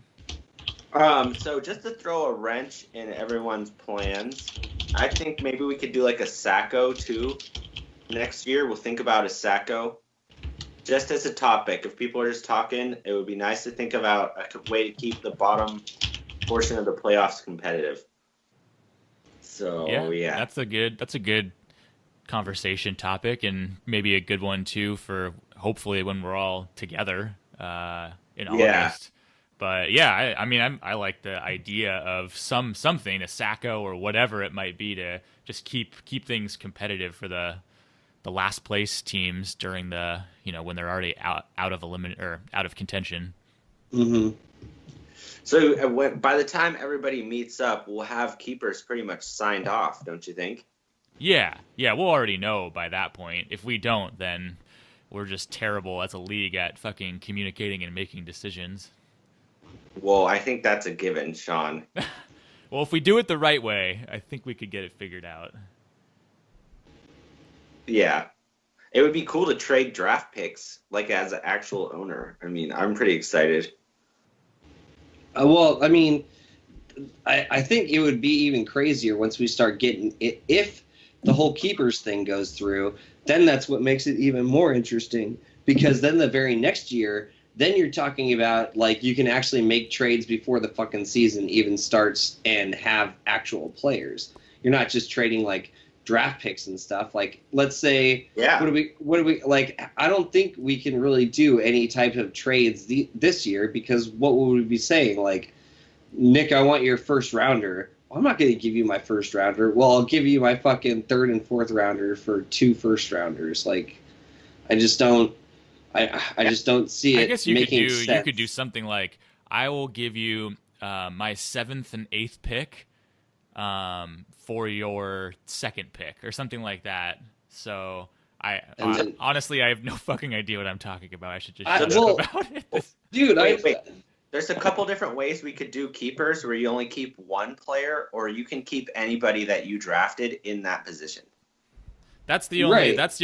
So just to throw a wrench in everyone's plans, I think maybe we could do like a Sacco too. Next year, we'll think about a Sacco. Just as a topic, if people are just talking, it would be nice to think about a way to keep the bottom portion of the playoffs competitive. So yeah, that's a good conversation topic, and maybe a good one too for hopefully when we're all together in August. But yeah, I like the idea of something, a Sacco or whatever it might be, to just keep things competitive for the last place teams during the when they're already out of contention. Mm-hmm. So by the time everybody meets up, we'll have keepers pretty much signed off, don't you think? Yeah, we'll already know by that point. If we don't, then we're just terrible as a league at fucking communicating and making decisions. Well, I think that's a given, Sean. Well, if we do it the right way, I think we could get it figured out. Yeah. It would be cool to trade draft picks, like as an actual owner. I mean, I'm pretty excited. Well, I mean, I think it would be even crazier once we start getting it. If the whole keepers thing goes through, then that's what makes it even more interesting, because then the very next year, then you're talking about like you can actually make trades before the fucking season even starts and have actual players. You're not just trading like draft picks and stuff. Like, let's say, what do we like? I don't think we can really do any type of trades this year, because what would we be saying? Like, Nick, I want your first rounder. Well, I'm not going to give you my first rounder. Well, I'll give you my fucking 3rd and 4th rounder for 2 first rounders. Like, I just don't. I just don't see it. I guess making sense. You could do something like, I will give you my 7th and 8th pick for your 2nd pick, or something like that. So honestly, I have no fucking idea what I'm talking about. I should just shut up about it. Dude, wait. There's a couple different ways we could do keepers, where you only keep one player, or you can keep anybody that you drafted in that position. That's the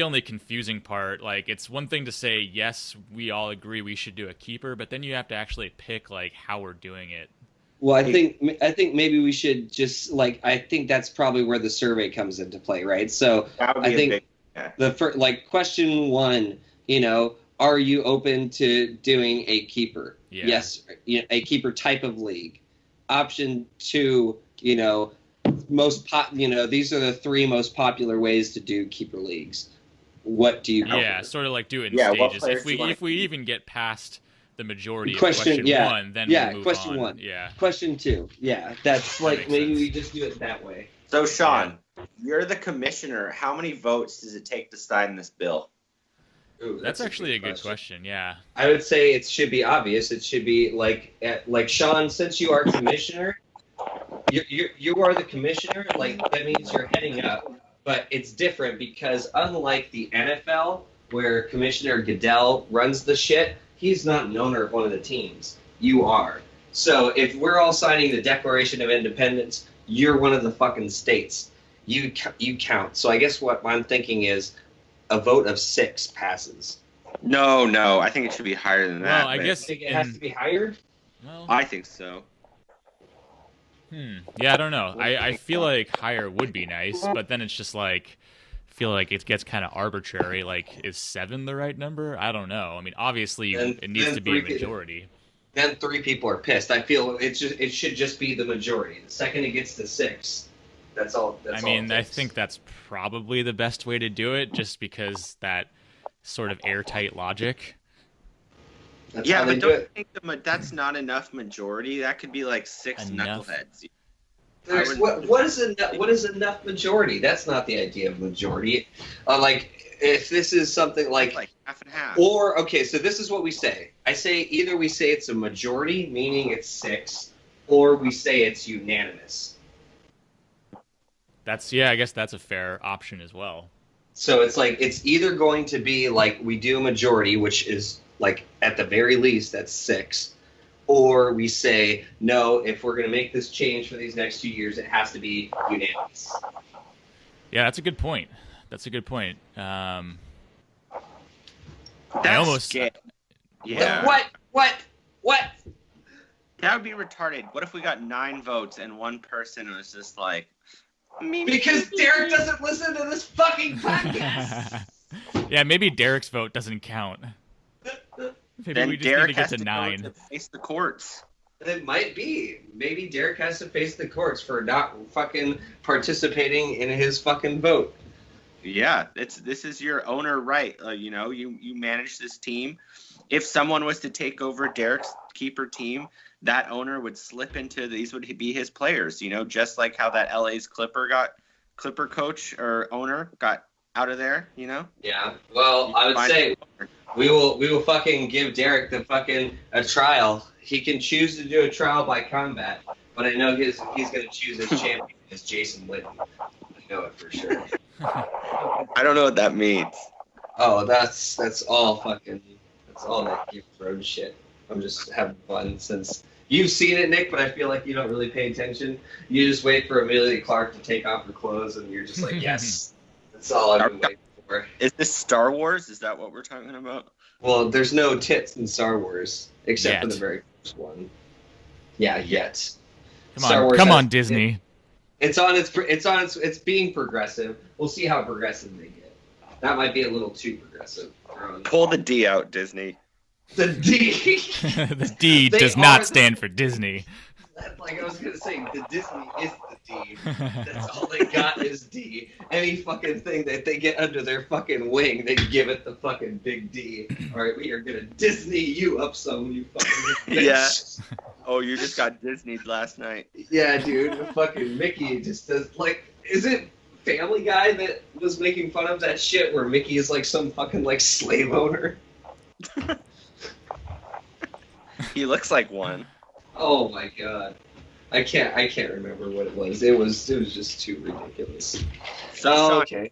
only confusing part. Like, it's one thing to say, yes, we all agree we should do a keeper, but then you have to actually pick, like, how we're doing it. Well, I think maybe we should just, like, I think that's probably where the survey comes into play, right? So I think question 1, are you open to doing a keeper? Yeah. Yes, a keeper type of league. Option 2, these are the 3 most popular ways to do keeper leagues. What do you? Yeah, sort of like do it in stages. If we even get past the majority of question 1, then we'll move question on. 1. Yeah. Question 2. Yeah, that's like maybe we just do it that way. So Sean, you're the commissioner. How many votes does it take to sign this bill? Ooh, that's actually a good question. Yeah. I would say it should be obvious. It should be like Sean, since you are commissioner, you are the commissioner. Like, that means you're heading up. But it's different because unlike the NFL, where Commissioner Goodell runs the shit, he's not an owner of one of the teams. You are. So if we're all signing the Declaration of Independence, you're one of the fucking states. You count. So I guess what I'm thinking is a vote of 6 passes. No. I think it should be higher than that. Well, I guess it has to be higher? Well, I think so. Yeah, I don't know. I feel like higher would be nice, but then it's just like, I feel like it gets kind of arbitrary. Like, is 7 the right number? I don't know. I mean, obviously it needs to be a majority. Then 3 people are pissed. I feel it should just be the majority. The second it gets to 6, that's all. I think that's probably the best way to do it, just because that sort of airtight logic. That's but don't you think that's not enough majority? That could be like 6 knuckleheads. What is enough majority? That's not the idea of majority. Like, if this is something like half and half. Or, okay, so this is what we say. I say either we say it's a majority, meaning it's 6, or we say it's unanimous. I guess that's a fair option as well. So it's like, it's either going to be like we do a majority, which is like at the very least that's 6, or we say no, if we're going to make this change for these next 2 years, it has to be unanimous. Yeah, that's a good point. That's yeah. What? That would be retarded. What if we got 9 votes and one person was just like, because Derek doesn't listen to this fucking podcast. Yeah, maybe Derek's vote doesn't count. Maybe then we just Derek need to get has to 9. go to face the courts. It might be. Maybe Derek has to face the courts for not fucking participating in his fucking vote. Yeah, this is your owner right. You manage this team. If someone was to take over Derek's keeper team, that owner would slip into these would be his players. Just like how that LA's Clipper coach or owner got out of there. Yeah. Well, I would say we will fucking give Derek a trial. He can choose to do a trial by combat, but I know he's going to choose his champion as Jason Witten. I know it for sure. I don't know what that means. Oh, that's all that Game of Thrones shit. I'm just having fun since you've seen it, Nick, but I feel like you don't really pay attention. You just wait for Emilia Clarke to take off her clothes, and you're just like, yes, that's all I've been waiting for. Is this Star Wars? Is that what we're talking about? Well, there's no tits in Star Wars except for the very first one. Yeah, yet. Come on, Disney. It's being progressive. We'll see how progressive they get. That might be a little too progressive. Pull the D out, Disney. The D. The D does not stand for Disney. Like I was gonna say, the Disney is the D. That's all they got is D. Any fucking thing that they get under their fucking wing, they give it the fucking big D. All right, we are gonna Disney you up some, you fucking bitch. Yeah. Oh, you just got Disneyed last night. Yeah, dude. Fucking Mickey just does is it Family Guy that was making fun of that shit where Mickey is like some fucking like slave owner? He looks like one. Oh my god. I can't remember what it was. It was just too ridiculous. So, okay.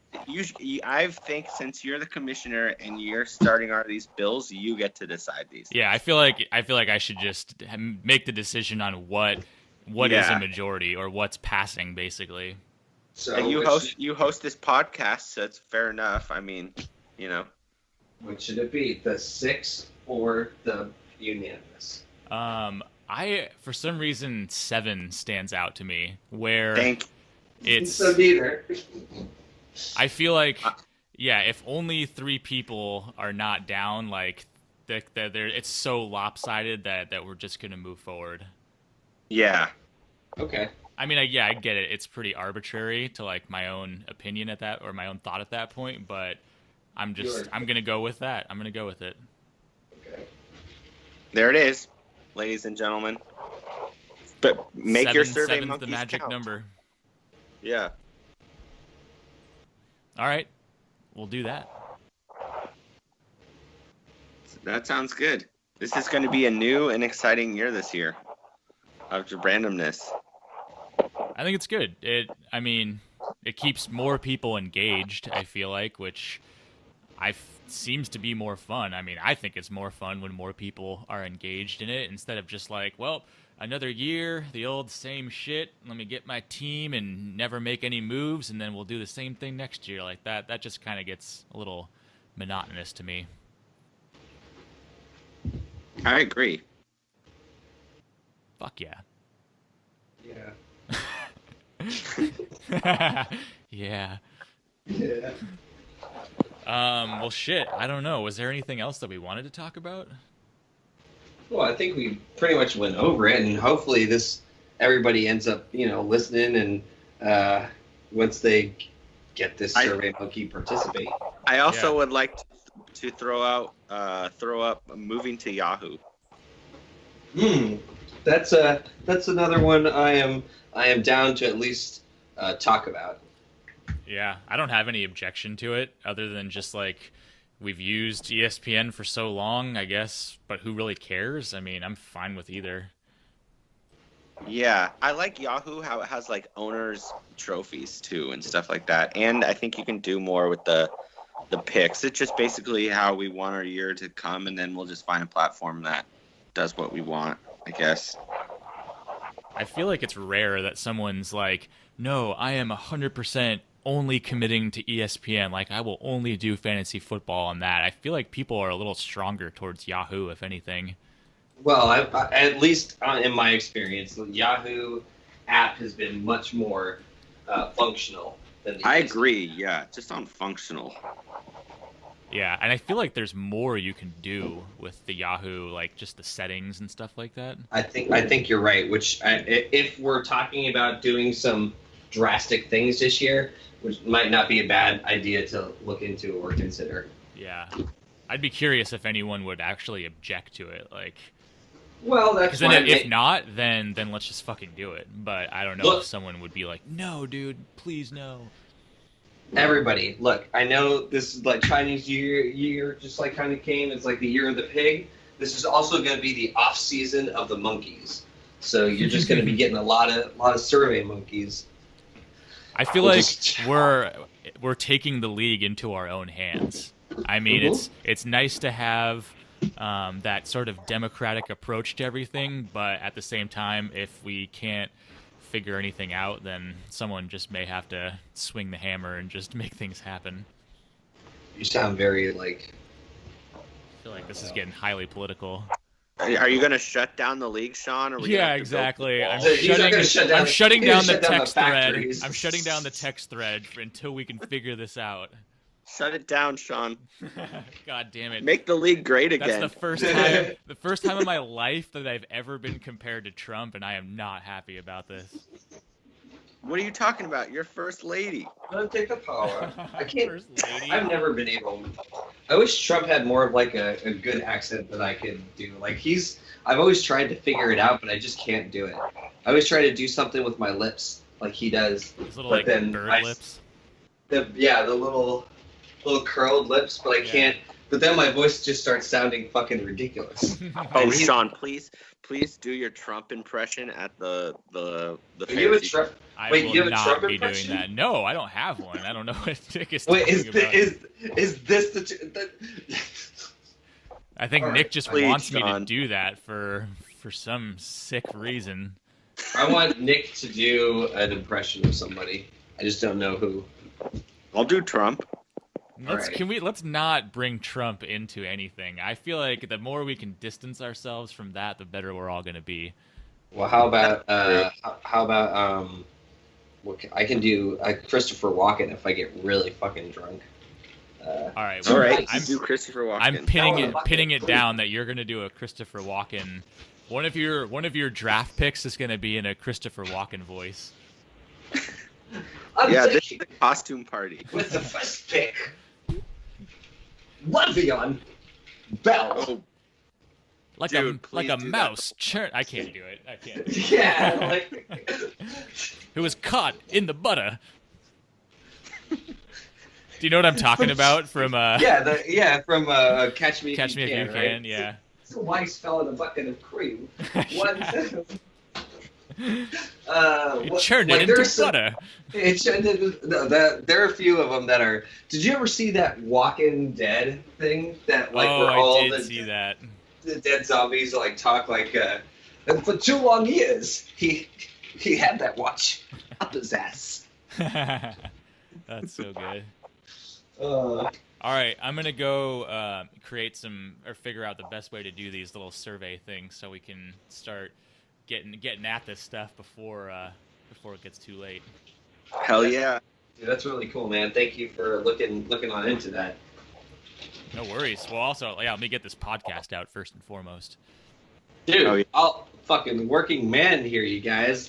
I think since you're the commissioner and you're starting all these bills, you get to decide these. Yeah, I feel like I should just make the decision on what is a majority or what's passing, basically. So and you host this podcast, so it's fair enough. I mean, you know. What should it be? The 6 or the unanimous? For some reason 7 stands out to me. Where it's so neither. I feel like, yeah, if only 3 people are not down, like it's so lopsided that we're just gonna move forward. Yeah. Okay. I mean, I get it. It's pretty arbitrary to like my own opinion at that, or my own thought at that point, but I'm gonna go with that. I'm gonna go with it. Okay. There it is, ladies and gentlemen. But make your survey Seven's monkeys the magic count. number. Yeah. All right, we'll do that. That sounds good. This is going to be a new and exciting year this year of randomness. I think it's good. It keeps more people engaged, I feel like, which seems to be more fun. I mean, I think it's more fun when more people are engaged in it instead of just like, well, another year, the old same shit. Let me get my team and never make any moves, and then we'll do the same thing next year. Like that just kind of gets a little monotonous to me. I agree. Fuck yeah. Yeah. Yeah. Yeah. Well, shit. I don't know. Was there anything else that we wanted to talk about? Well, I think we pretty much went over it, and hopefully everybody ends up, listening, and once they get this Survey Monkey participate. I also would like to throw up moving to Yahoo. That's another one I am down to at least talk about. Yeah, I don't have any objection to it other than just like we've used ESPN for so long, I guess, but who really cares? I mean, I'm fine with either. Yeah, I like Yahoo, how it has like owners' trophies too and stuff like that. And I think you can do more with the picks. It's just basically how we want our year to come, and then we'll just find a platform that does what we want, I guess. I feel like it's rare that someone's like, no, I am 100% only committing to ESPN. Like, I will only do fantasy football on that. I feel like people are a little stronger towards Yahoo, if anything. Well, at least in my experience, the Yahoo app has been much more functional than the I agree, yeah, just on functional. Yeah, and I feel like there's more you can do with the Yahoo, like just the settings and stuff like that. I think you're right. Which, if we're talking about doing some drastic things this year, which might not be a bad idea to look into or consider. Yeah, I'd be curious if anyone would actually object to it. Like, well, that's why. If not, then let's just fucking do it. But I don't know if someone would be like, no, dude, please no. Everybody, look, I know this is like Chinese year just like kind of came. It's like the year of the pig. This is also going to be the off season of the monkeys. So you're just going to be getting a lot of survey monkeys. I feel like we're taking the league into our own hands. I mean, it's nice to have that sort of democratic approach to everything, but at the same time, if we can't figure anything out, then someone just may have to swing the hammer and just make things happen. You sound very like... I feel like this is getting highly political. Are you going to shut down the league, Sean? Or yeah, exactly. I'm shutting down the text thread. I'm shutting down the text thread until we can figure this out. Shut it down, Sean. God damn it. Make the league great again. That's the first time in my life that I've ever been compared to Trump, and I am not happy about this. What are you talking about? You're first lady. Don't take the power. I can't. First lady. I've never been able. I wish Trump had more of like a good accent that I could do. Like I've always tried to figure it out, but I just can't do it. I always try to do something with my lips, like he does. His little like bird lips. The little curled lips, but I can't. But then my voice just starts sounding fucking ridiculous. Oh, Sean, please do your Trump impression at the you have a Trump? Wait, you have a Trump be impression? Doing that. No, I don't have one. I don't know what Nick is talking about. Is this the? I think Nick just wants me to do that for some sick reason. I want Nick to do an impression of somebody. I just don't know who. I'll do Trump. Let's not bring Trump into anything. I feel like the more we can distance ourselves from that, the better we're all going to be. Well, how about I can do Christopher Walken if I get really fucking drunk. All right. I'm do Christopher Walken. I'm pinning it down that you're going to do a Christopher Walken. One of your draft picks is going to be in a Christopher Walken voice. This is the costume party. With the first pick, Le'Veon Bell. Oh. Like a mouse. I can't do it. I can't. Yeah, like who was caught in the butter. Do you know what I'm talking about? From from Catch Me If You Can. Yeah. The mice fell in a bucket of cream. It churned it into butter. There are a few of them that are. Did you ever see that Walking Dead thing? That like where all I did see that. The dead zombies like talk like. And for 2 long years, he had that watch up his ass. That's so good. All right, I'm gonna go figure out the best way to do these little survey things so we can start getting at this stuff before it gets too late. Hell yeah. Dude, that's really cool, man. Thank you for looking on into that. No worries. Well, also, let me get this podcast out first and foremost. Dude, I'll fucking working man here, you guys.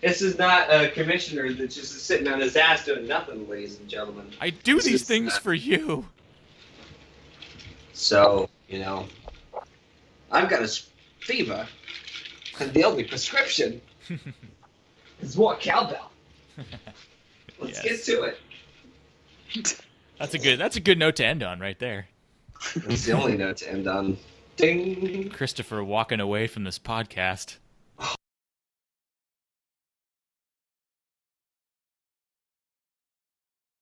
This is not a commissioner that's just sitting on his ass doing nothing, ladies and gentlemen. I do these things for you. So, I've got a fever, and the only prescription is more cowbell. Let's get to it. That's a good note to end on right there. That's the only note to end on. Ding. Christopher walking away from this podcast.